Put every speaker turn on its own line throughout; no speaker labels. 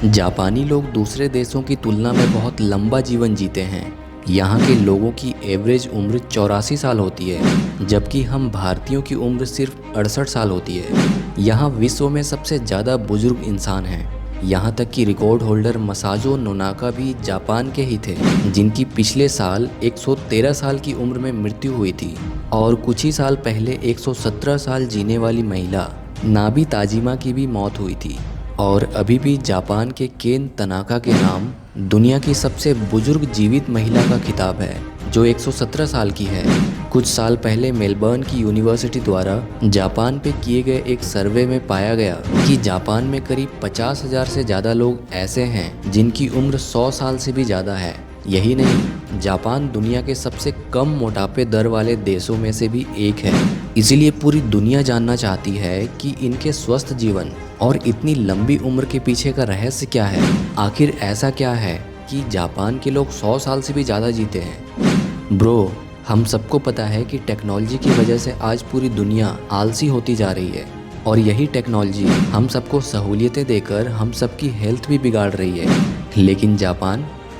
जापानी लोग दूसरे देशों की तुलना में बहुत लंबा जीवन जीते हैं। यहाँ के लोगों की एवरेज उम्र 84 साल होती है, जबकि हम भारतीयों की उम्र सिर्फ 68 साल होती है। यहाँ विश्व में सबसे ज़्यादा बुजुर्ग इंसान हैं। यहाँ तक कि रिकॉर्ड होल्डर मसाजो नोनाका भी जापान के ही थे, जिनकी पिछले साल 113 साल की उम्र में मृत्यु हुई थी। और कुछ ही साल पहले 117 साल जीने वाली महिला नाबी ताजिमा की भी मौत हुई थी। और अभी भी जापान के केन तनाका के नाम दुनिया की सबसे बुजुर्ग जीवित महिला का खिताब है, जो 117 साल की है। कुछ साल पहले मेलबर्न की यूनिवर्सिटी द्वारा जापान पे किए गए एक सर्वे में पाया गया कि जापान में करीब 50,000 से ज़्यादा लोग ऐसे हैं जिनकी उम्र 100 साल से भी ज़्यादा है। यही नहीं, जापान दुनिया के सबसे कम मोटापे दर वाले देशों में से भी एक है। इसीलिए पूरी दुनिया जानना चाहती है कि इनके स्वस्थ जीवन और इतनी लंबी उम्र के पीछे का रहस्य क्या है। आखिर ऐसा क्या है कि जापान के लोग 100 साल से भी ज़्यादा जीते हैं। ब्रो, हम सबको पता है कि टेक्नोलॉजी की वजह से आज पूरी दुनिया आलसी होती जा रही है, और यही टेक्नोलॉजी हम सबको सहूलियतें देकर हम सबकी हेल्थ भी बिगाड़ रही है। लेकिन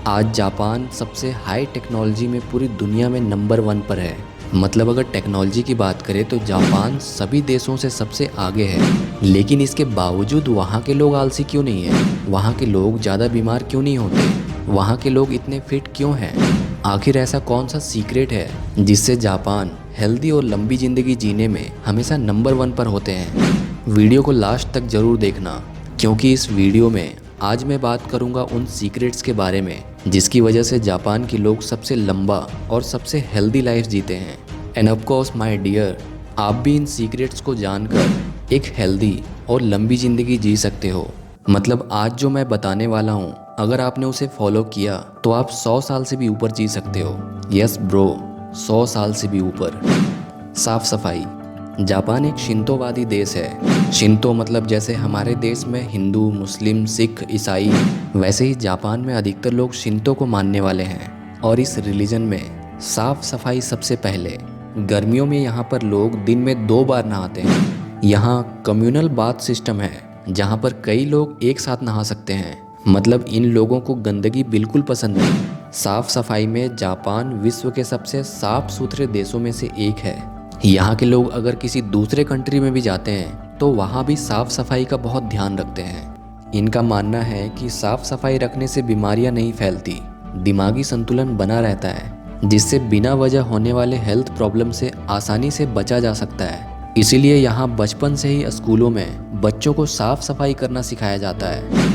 आज जापान सबसे हाई टेक्नोलॉजी में पूरी दुनिया में नंबर 1 पर है। मतलब अगर टेक्नोलॉजी की बात करें तो जापान सभी देशों से सबसे आगे है। लेकिन इसके बावजूद वहाँ के लोग आलसी क्यों नहीं है? वहाँ के लोग ज़्यादा बीमार क्यों नहीं होते? वहाँ के लोग इतने फिट क्यों हैं? आखिर ऐसा कौन सा सीक्रेट है जिससे जापान हेल्दी और लंबी ज़िंदगी जीने में हमेशा नंबर 1 पर होते हैं? वीडियो को लास्ट तक ज़रूर देखना, क्योंकि इस वीडियो में आज मैं बात करूंगा उन सीक्रेट्स के बारे में जिसकी वजह से जापान के लोग सबसे लंबा और सबसे हेल्दी लाइफ जीते हैं। And of course my dear, आप भी इन सीक्रेट्स को जानकर एक हेल्दी और लंबी ज़िंदगी जी सकते हो। मतलब आज जो मैं बताने वाला हूँ, अगर आपने उसे फॉलो किया तो आप 100 साल से भी ऊपर जी सकते हो। यस ब्रो, 100 साल से भी ऊपर। साफ सफाई। जापान एक शिंतोवादी देश है। शिंतो मतलब जैसे हमारे देश में हिंदू, मुस्लिम, सिख, ईसाई, वैसे ही जापान में अधिकतर लोग शिंतो को मानने वाले हैं। और इस रिलीजन में साफ सफाई सबसे पहले। गर्मियों में यहाँ पर लोग दिन में 2 बार नहाते हैं। यहाँ कम्युनल बाथ सिस्टम है, जहाँ पर कई लोग एक साथ नहा सकते हैं। मतलब इन लोगों को गंदगी बिल्कुल पसंद नहीं। साफ सफाई में जापान विश्व के सबसे साफ सुथरे देशों में से एक है। यहाँ के लोग अगर किसी दूसरे कंट्री में भी जाते हैं तो वहाँ भी साफ सफाई का बहुत ध्यान रखते हैं। इनका मानना है कि साफ सफाई रखने से बीमारियाँ नहीं फैलती, दिमागी संतुलन बना रहता है, जिससे बिना वजह होने वाले हेल्थ प्रॉब्लम से आसानी से बचा जा सकता है। इसीलिए यहाँ बचपन से ही स्कूलों में बच्चों को साफ सफाई करना सिखाया जाता है।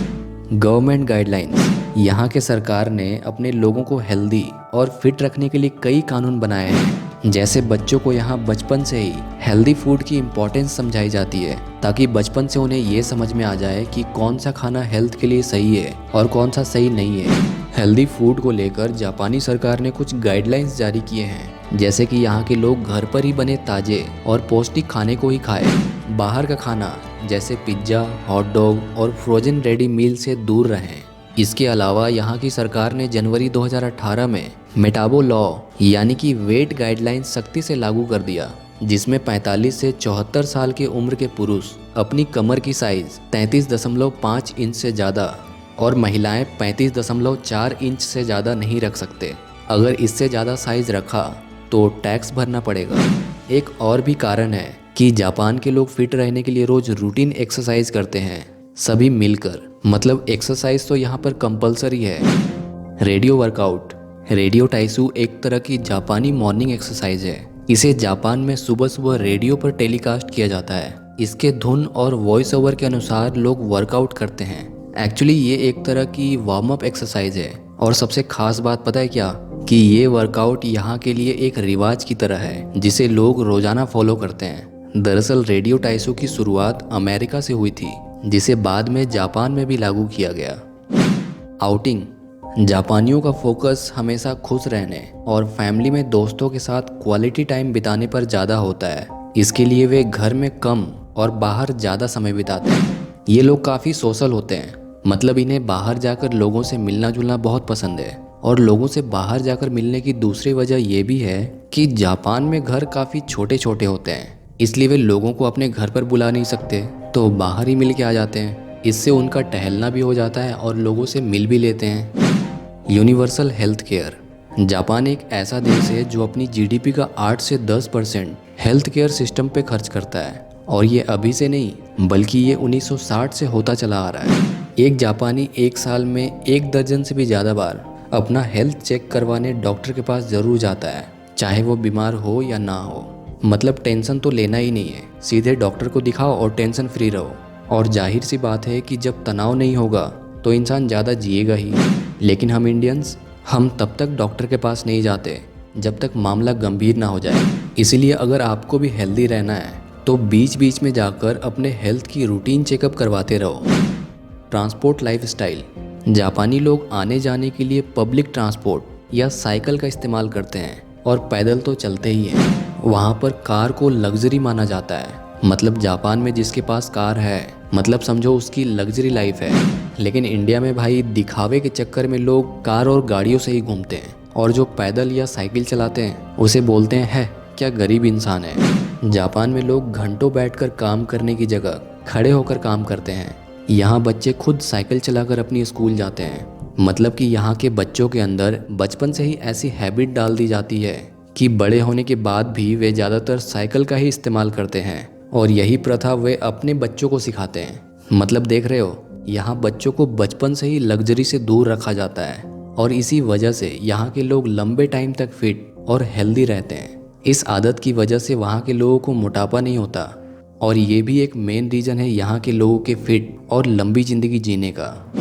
Government guidelines. यहाँ के सरकार ने अपने लोगों को हेल्दी और फिट रखने के लिए कई कानून बनाए हैं। जैसे बच्चों को यहाँ बचपन से ही हेल्दी फूड की इम्पोर्टेंस समझाई जाती है, ताकि बचपन से उन्हें ये समझ में आ जाए कि कौन सा खाना हेल्थ के लिए सही है और कौन सा सही नहीं है। हेल्दी फूड को लेकर जापानी सरकार ने कुछ गाइडलाइंस जारी किए हैं, जैसे कि यहाँ के लोग घर पर ही बने ताजे और पौष्टिक खाने को ही खाएं। बाहर का खाना जैसे पिज्ज़ा, हॉट डॉग और फ्रोजन रेडी मील से दूर रहें। इसके अलावा यहाँ की सरकार ने जनवरी 2018 में मेटाबो लॉ यानी कि वेट गाइडलाइंस सख्ती से लागू कर दिया, जिसमें 45 से 74 साल के उम्र के पुरुष अपनी कमर की साइज 33.5 इंच से ज़्यादा और महिलाएं 35.4 इंच से ज़्यादा नहीं रख सकते। अगर इससे ज़्यादा साइज रखा तो टैक्स भरना पड़ेगा। एक और भी कारण है कि जापान के लोग फिट रहने के लिए रोज रूटीन एक्सरसाइज करते हैं, सभी मिलकर। मतलब एक्सरसाइज तो यहाँ पर कंपलसरी है। Radio workout. रेडियो टाइसू एक तरह की जापानी मॉर्निंग एक्सरसाइज है। इसे जापान में सुबह सुबह रेडियो पर टेलीकास्ट किया जाता है। इसके धुन और वॉइस ओवर के अनुसार लोग वर्कआउट करते हैं। एक्चुअली ये एक तरह की वार्म अप एक्सरसाइज है। और सबसे खास बात पता है क्या? कि ये वर्कआउट यहाँ के लिए एक रिवाज की तरह है, जिसे लोग रोजाना फॉलो करते हैं। दरअसल रेडियो टाइसू की शुरुआत अमेरिका से हुई थी, जिसे बाद में जापान में भी लागू किया गया। आउटिंग। जापानियों का फोकस हमेशा खुश रहने और फैमिली में दोस्तों के साथ क्वालिटी टाइम बिताने पर ज़्यादा होता है। इसके लिए वे घर में कम और बाहर ज़्यादा समय बिताते हैं। ये लोग काफ़ी सोशल होते हैं। मतलब इन्हें बाहर जाकर लोगों से मिलना जुलना बहुत पसंद है। और लोगों से बाहर जाकर मिलने की दूसरी वजह ये भी है कि जापान में घर काफ़ी छोटे छोटे होते हैं, इसलिए वे लोगों को अपने घर पर बुला नहीं सकते, तो बाहर ही मिल के आ जाते हैं। इससे उनका टहलना भी हो जाता है और लोगों से मिल भी लेते हैं। Universal health care. जापान एक ऐसा देश है जो अपनी जीडीपी का 8 से 10% हेल्थ केयर सिस्टम पे खर्च करता है, और ये अभी से नहीं बल्कि ये 1960 से होता चला आ रहा है। एक जापानी एक साल में 1 दर्जन से भी ज़्यादा बार अपना हेल्थ चेक करवाने डॉक्टर के पास ज़रूर जाता है, चाहे वो बीमार हो या ना हो। मतलब टेंशन तो लेना ही नहीं है, सीधे डॉक्टर को दिखाओ और टेंशन फ्री रहो। और जाहिर सी बात है कि जब तनाव नहीं होगा तो इंसान ज़्यादा जिएगा ही। लेकिन हम इंडियंस, हम तब तक डॉक्टर के पास नहीं जाते जब तक मामला गंभीर ना हो जाए। इसीलिए अगर आपको भी हेल्दी रहना है तो बीच बीच में जाकर अपने हेल्थ की रूटीन चेकअप करवाते रहो। Transport lifestyle. जापानी लोग आने जाने के लिए पब्लिक ट्रांसपोर्ट या साइकिल का इस्तेमाल करते हैं, और पैदल तो चलते ही हैं। वहाँ पर कार को लग्जरी माना जाता है। मतलब जापान में जिसके पास कार है, मतलब समझो उसकी लग्जरी लाइफ है। लेकिन इंडिया में भाई दिखावे के चक्कर में लोग कार और गाड़ियों से ही घूमते हैं, और जो पैदल या साइकिल चलाते हैं उसे बोलते हैं है क्या गरीब इंसान है। जापान में लोग घंटों बैठकर काम करने की जगह खड़े होकर काम करते हैं। यहाँ बच्चे खुद साइकिल चलाकर अपनी स्कूल जाते हैं। मतलब कि यहाँ के बच्चों के अंदर बचपन से ही ऐसी हैबिट डाल दी जाती है कि बड़े होने के बाद भी वे ज़्यादातर साइकिल का ही इस्तेमाल करते हैं, और यही प्रथा वे अपने बच्चों को सिखाते हैं। मतलब देख रहे हो, यहाँ बच्चों को बचपन से ही लग्जरी से दूर रखा जाता है, और इसी वजह से यहाँ के लोग लंबे टाइम तक फिट और हेल्दी रहते हैं। इस आदत की वजह से वहाँ के लोगों को मोटापा नहीं होता, और ये भी एक मेन रीज़न है यहाँ के लोगों के फिट और लंबी ज़िंदगी जीने का।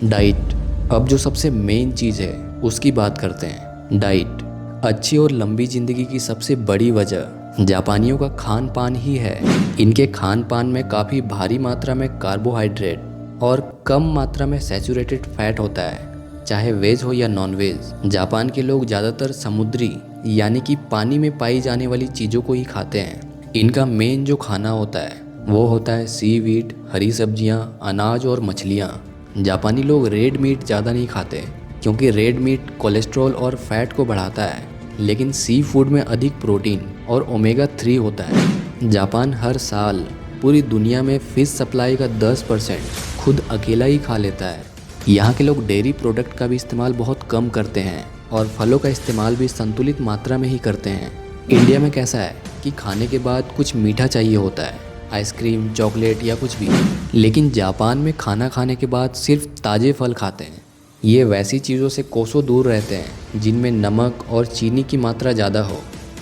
डाइट। अब जो सबसे मेन चीज़ है उसकी बात करते हैं, डाइट। अच्छी और लंबी ज़िंदगी की सबसे बड़ी वजह जापानियों का खान पान ही है। इनके खान पान में काफ़ी भारी मात्रा में कार्बोहाइड्रेट और कम मात्रा में सैचुरेटेड फैट होता है, चाहे वेज हो या नॉन वेज। जापान के लोग ज़्यादातर समुद्री यानी कि पानी में पाई जाने वाली चीज़ों को ही खाते हैं। इनका मेन जो खाना होता है वो होता है सीवीड, हरी सब्जियाँ, अनाज और मछलियाँ। जापानी लोग रेड मीट ज़्यादा नहीं खाते क्योंकि रेड मीट कोलेस्ट्रॉल और फैट को बढ़ाता है, लेकिन सी फूड में अधिक प्रोटीन और ओमेगा 3 होता है। जापान हर साल पूरी दुनिया में फिश सप्लाई का 10% खुद अकेला ही खा लेता है। यहाँ के लोग डेयरी प्रोडक्ट का भी इस्तेमाल बहुत कम करते हैं, और फलों का इस्तेमाल भी संतुलित मात्रा में ही करते हैं। इंडिया में कैसा है कि खाने के बाद कुछ मीठा चाहिए होता है, आइसक्रीम, चॉकलेट या कुछ भी, लेकिन जापान में खाना खाने के बाद सिर्फ ताज़े फल खाते हैं। ये वैसी चीज़ों से कोसों दूर रहते हैं जिनमें नमक और चीनी की मात्रा ज़्यादा हो।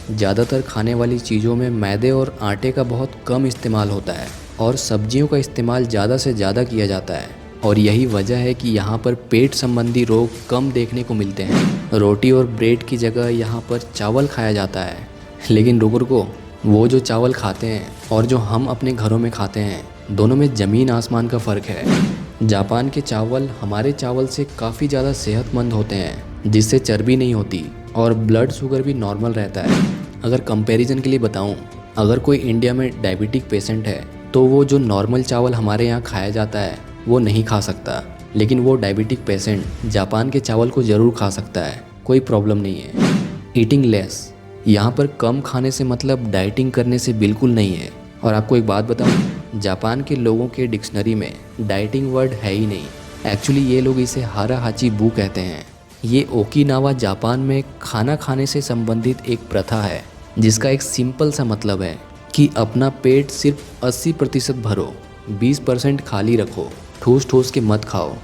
ज़्यादातर खाने वाली चीज़ों में मैदे और आटे का बहुत कम इस्तेमाल होता है, और सब्जियों का इस्तेमाल ज़्यादा से ज़्यादा किया जाता है, और यही वजह है कि यहाँ पर पेट संबंधी रोग कम देखने को मिलते हैं। रोटी और ब्रेड की जगह यहाँ पर चावल खाया जाता है। लेकिन रुको, वो जो चावल खाते हैं और जो हम अपने घरों में खाते हैं, दोनों में ज़मीन आसमान का फ़र्क है। जापान के चावल हमारे चावल से काफ़ी ज़्यादा सेहतमंद होते हैं, जिससे चर्बी नहीं होती और ब्लड शुगर भी नॉर्मल रहता है। अगर कंपैरिजन के लिए बताऊं, अगर कोई इंडिया में डायबिटिक पेशेंट है तो वो जो नॉर्मल चावल हमारे यहाँ खाया जाता है वो नहीं खा सकता, लेकिन वो डायबिटिक पेशेंट जापान के चावल को ज़रूर खा सकता है, कोई प्रॉब्लम नहीं है। Eating less. यहाँ पर कम खाने से मतलब डाइटिंग करने से बिल्कुल नहीं है। और आपको एक बात बताऊं, जापान के लोगों के डिक्शनरी में डाइटिंग वर्ड है ही नहीं। एक्चुअली ये लोग इसे हारा हाची बू कहते हैं। ये ओकिनावा जापान में खाना खाने से संबंधित एक प्रथा है, जिसका एक सिंपल सा मतलब है कि अपना पेट सिर्फ 80% भरो, 20% खाली रखो, ठूस ठूस के मत खाओ।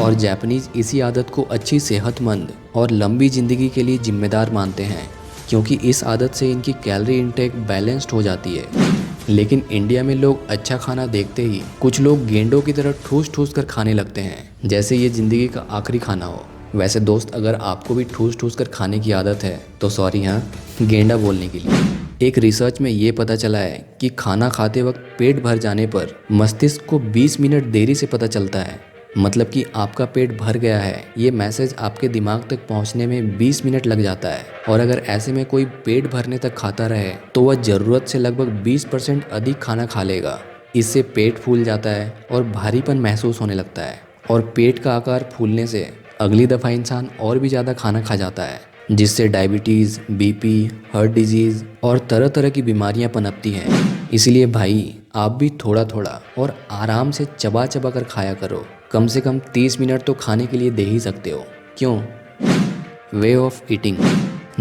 और जापानीज इसी आदत को अच्छी सेहतमंद और लंबी ज़िंदगी के लिए जिम्मेदार मानते हैं, क्योंकि इस आदत से इनकी कैलोरी इंटेक बैलेंस्ड हो जाती है। लेकिन इंडिया में लोग अच्छा खाना देखते ही कुछ लोग गेंडों की तरह ठूस ठूस कर खाने लगते हैं, जैसे ये ज़िंदगी का आखिरी खाना हो। वैसे दोस्त, अगर आपको भी ठूस ठूस कर खाने की आदत है तो सॉरी हाँ, गेंडा बोलने के लिए। एक रिसर्च में ये पता चला है कि खाना खाते वक्त पेट भर जाने पर मस्तिष्क को 20 मिनट देरी से पता चलता है। मतलब कि आपका पेट भर गया है, ये मैसेज आपके दिमाग तक पहुंचने में 20 मिनट लग जाता है। और अगर ऐसे में कोई पेट भरने तक खाता रहे तो वह ज़रूरत से लगभग 20% अधिक खाना खा लेगा। इससे पेट फूल जाता है और भारीपन महसूस होने लगता है, और पेट का आकार फूलने से अगली दफ़ा इंसान और भी ज़्यादा खाना खा जाता है। जिससे डायबिटीज़, बीपी, हार्ट डिजीज़ और तरह तरह की बीमारियां पनपती हैं। इसलिए भाई आप भी थोड़ा थोड़ा और आराम से चबा चबा कर खाया करो। कम से कम 30 मिनट तो खाने के लिए दे ही सकते हो। क्यों? Way of eating.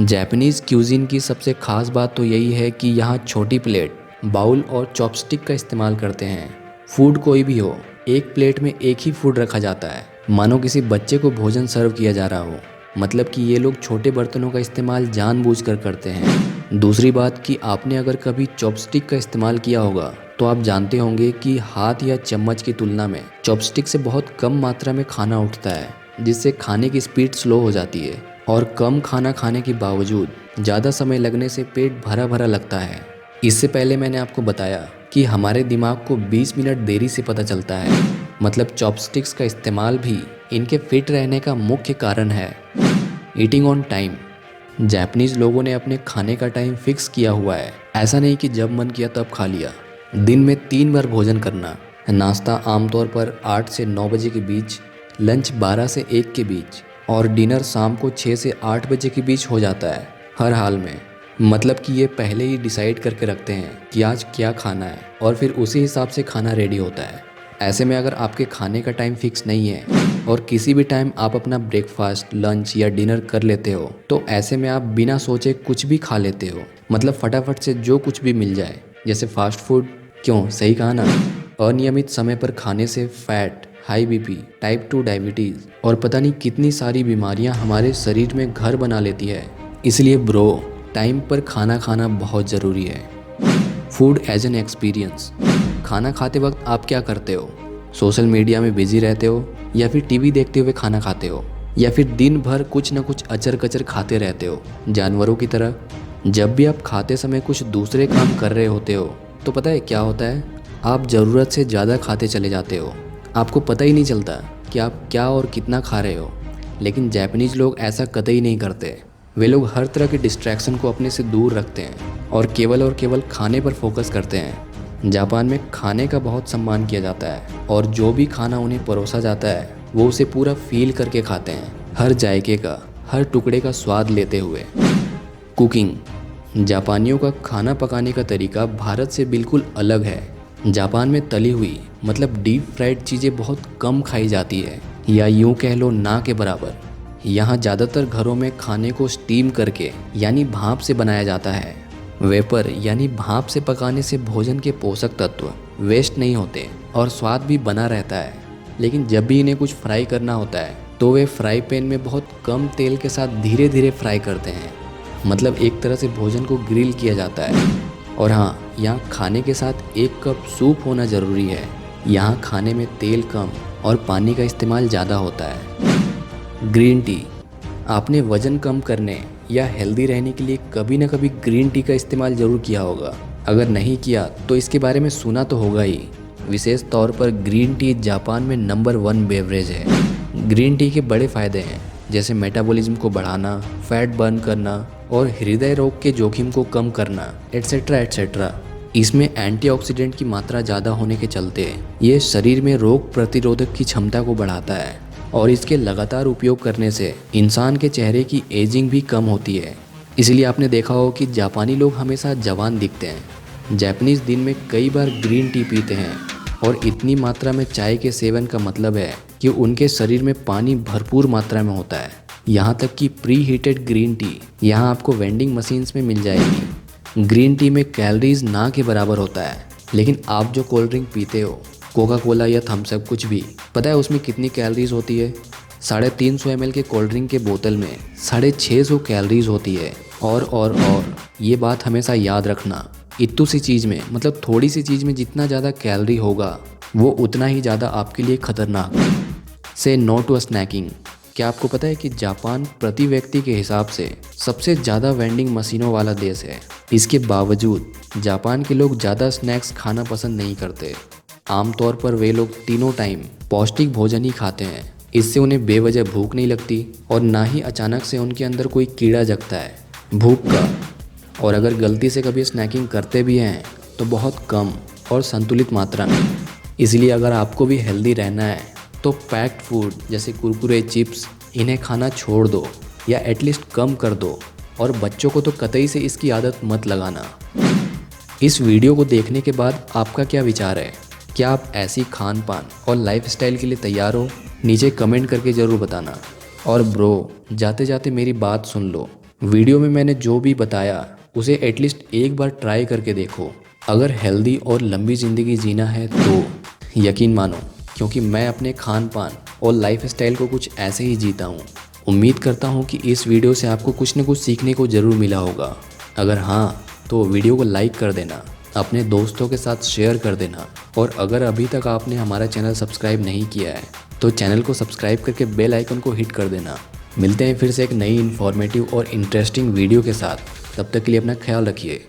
जापानीज़ क्यूज़िन की सबसे ख़ास बात तो यही है कि यहाँ छोटी प्लेट, बाउल और चॉपस्टिक का इस्तेमाल करते हैं। फूड कोई भी हो, एक प्लेट में एक ही फूड रखा जाता है, मानो किसी बच्चे को भोजन सर्व किया जा रहा हो। मतलब कि ये लोग छोटे बर्तनों का इस्तेमाल जानबूझकर करते हैं। दूसरी बात कि आपने अगर कभी चॉपस्टिक का इस्तेमाल किया होगा तो आप जानते होंगे कि हाथ या चम्मच की तुलना में चॉपस्टिक से बहुत कम मात्रा में खाना उठता है, जिससे खाने की स्पीड स्लो हो जाती है और कम खाना खाने के बावजूद ज़्यादा समय लगने से पेट भरा भरा लगता है। इससे पहले मैंने आपको बताया कि हमारे दिमाग को 20 मिनट देरी से पता चलता है। मतलब चॉपस्टिक्स का इस्तेमाल भी इनके फिट रहने का मुख्य कारण है। Eating on time. जापानीज़ लोगों ने अपने खाने का टाइम फिक्स किया हुआ है। ऐसा नहीं कि जब मन किया तब खा लिया। दिन में 3 बार भोजन करना। नाश्ता आमतौर पर 8 से 9 बजे के बीच, लंच 12 से 1 के बीच और डिनर शाम को 6 से 8 बजे के बीच हो जाता है हर हाल में। मतलब कि ये पहले ही डिसाइड करके रखते हैं कि आज क्या खाना है और फिर उसी हिसाब से खाना रेडी होता है। ऐसे में अगर आपके खाने का टाइम फिक्स नहीं है और किसी भी टाइम आप अपना ब्रेकफास्ट, लंच या डिनर कर लेते हो, तो ऐसे में आप बिना सोचे कुछ भी खा लेते हो। मतलब फटाफट से जो कुछ भी मिल जाए, जैसे फास्ट फूड। क्यों? सही कहा ना। अनियमित समय पर खाने से fat, high BP, type 2 diabetes और पता नहीं कितनी सारी बीमारियां हमारे शरीर में घर बना लेती है। इसलिए ब्रो, टाइम पर खाना खाना बहुत ज़रूरी है। Food as an experience. खाना खाते वक्त आप क्या करते हो? सोशल मीडिया में बिजी रहते हो, या फिर टीवी देखते हुए खाना खाते हो, या फिर दिन भर कुछ न कुछ अचर कचर खाते रहते हो जानवरों की तरह? जब भी आप खाते समय कुछ दूसरे काम कर रहे होते हो तो पता है क्या होता है? आप ज़रूरत से ज़्यादा खाते चले जाते हो। आपको पता ही नहीं चलता कि आप क्या और कितना खा रहे हो। लेकिन जापानीज़ लोग ऐसा कतई नहीं करते। वे लोग हर तरह के डिस्ट्रैक्शन को अपने से दूर रखते हैं और केवल खाने पर फोकस करते हैं। जापान में खाने का बहुत सम्मान किया जाता है और जो भी खाना उन्हें परोसा जाता है वो उसे पूरा फील करके खाते हैं, हर जायके का, हर टुकड़े का स्वाद लेते हुए। कुकिंग। जापानियों का खाना पकाने का तरीका भारत से बिल्कुल अलग है। जापान में तली हुई मतलब डीप फ्राइड चीज़ें बहुत कम खाई जाती है, या यूँ कह लो ना के बराबर। यहाँ ज़्यादातर घरों में खाने को स्टीम करके यानी भाप से बनाया जाता है। वेपर यानी भाप से पकाने से भोजन के पोषक तत्व वेस्ट नहीं होते और स्वाद भी बना रहता है। लेकिन जब भी इन्हें कुछ फ्राई करना होता है तो वे फ्राई पैन में बहुत कम तेल के साथ धीरे धीरे फ्राई करते हैं। मतलब एक तरह से भोजन को ग्रिल किया जाता है। और हाँ, यहाँ खाने के साथ 1 कप सूप होना ज़रूरी है। यहाँ खाने में तेल कम और पानी का इस्तेमाल ज़्यादा होता है। Green tea. आपने वज़न कम करने या हेल्दी रहने के लिए कभी ना कभी ग्रीन टी का इस्तेमाल ज़रूर किया होगा। अगर नहीं किया तो इसके बारे में सुना तो होगा ही। विशेष तौर पर ग्रीन टी जापान में नंबर 1 बेवरेज है। ग्रीन टी के बड़े फ़ायदे हैं, जैसे मेटाबॉलिज्म को बढ़ाना, फैट बर्न करना और हृदय रोग के जोखिम को कम करना, एट्सेट्रा एट्सेट्रा। इसमें एंटीऑक्सीडेंट की मात्रा ज़्यादा होने के चलते ये शरीर में रोग प्रतिरोधक की क्षमता को बढ़ाता है और इसके लगातार उपयोग करने से इंसान के चेहरे की एजिंग भी कम होती है। इसलिए आपने देखा हो कि जापानी लोग हमेशा जवान दिखते हैं। जापानीज़ दिन में कई बार ग्रीन टी पीते हैं और इतनी मात्रा में चाय के सेवन का मतलब है कि उनके शरीर में पानी भरपूर मात्रा में होता है। यहाँ तक कि प्री हीटेड ग्रीन टी यहाँ आपको वेंडिंग मशीन्स में मिल जाएगी। ग्रीन टी में कैलोरीज ना के बराबर होता है, लेकिन आप जो कोल्ड ड्रिंक पीते हो, कोका कोला या थम्स अप, कुछ भी, पता है उसमें कितनी कैलोरीज होती है? 350 ml के कोल्ड ड्रिंक के बोतल में 650 कैलोरीज होती है। और ये बात हमेशा याद रखना, इतनी सी चीज़ में, मतलब थोड़ी सी चीज़ में जितना ज़्यादा कैलोरी होगा वो उतना ही ज़्यादा आपके लिए खतरनाक। से नो टू स्नैकिंग। क्या आपको पता है कि जापान प्रति व्यक्ति के हिसाब से सबसे ज़्यादा वेंडिंग मशीनों वाला देश है? इसके बावजूद जापान के लोग ज़्यादा स्नैक्स खाना पसंद नहीं करते। आमतौर पर वे लोग तीनों टाइम पौष्टिक भोजन ही खाते हैं। इससे उन्हें बेवजह भूख नहीं लगती और ना ही अचानक से उनके अंदर कोई कीड़ा जगता है भूख का। और अगर गलती से कभी स्नैकिंग करते भी हैं तो बहुत कम और संतुलित मात्रा में। इसलिए अगर आपको भी हेल्दी रहना है तो पैक्ड फूड जैसे कुरकुरे, चिप्स, इन्हें खाना छोड़ दो। या एटलीस्ट कम कर दो, और बच्चों को तो कतई से इसकी आदत मत लगाना। इस वीडियो को देखने के बाद आपका क्या विचार है? क्या आप ऐसी खान पान और लाइफस्टाइल के लिए तैयार हो? नीचे कमेंट करके ज़रूर बताना। और ब्रो, जाते जाते मेरी बात सुन लो। वीडियो में मैंने जो भी बताया उसे एटलीस्ट एक बार ट्राई करके देखो। अगर हेल्दी और लंबी ज़िंदगी जीना है तो यकीन मानो, क्योंकि मैं अपने खान पान और लाइफस्टाइल को कुछ ऐसे ही जीता हूँ। उम्मीद करता हूँ कि इस वीडियो से आपको कुछ न कुछ सीखने को ज़रूर मिला होगा। अगर हाँ, तो वीडियो को लाइक कर देना, अपने दोस्तों के साथ शेयर कर देना, और अगर अभी तक आपने हमारा चैनल सब्सक्राइब नहीं किया है तो चैनल को सब्सक्राइब करके बेल आइकन को हिट कर देना। मिलते हैं फिर से एक नई इन्फॉर्मेटिव और इंटरेस्टिंग वीडियो के साथ। तब तक के लिए अपना ख्याल रखिए।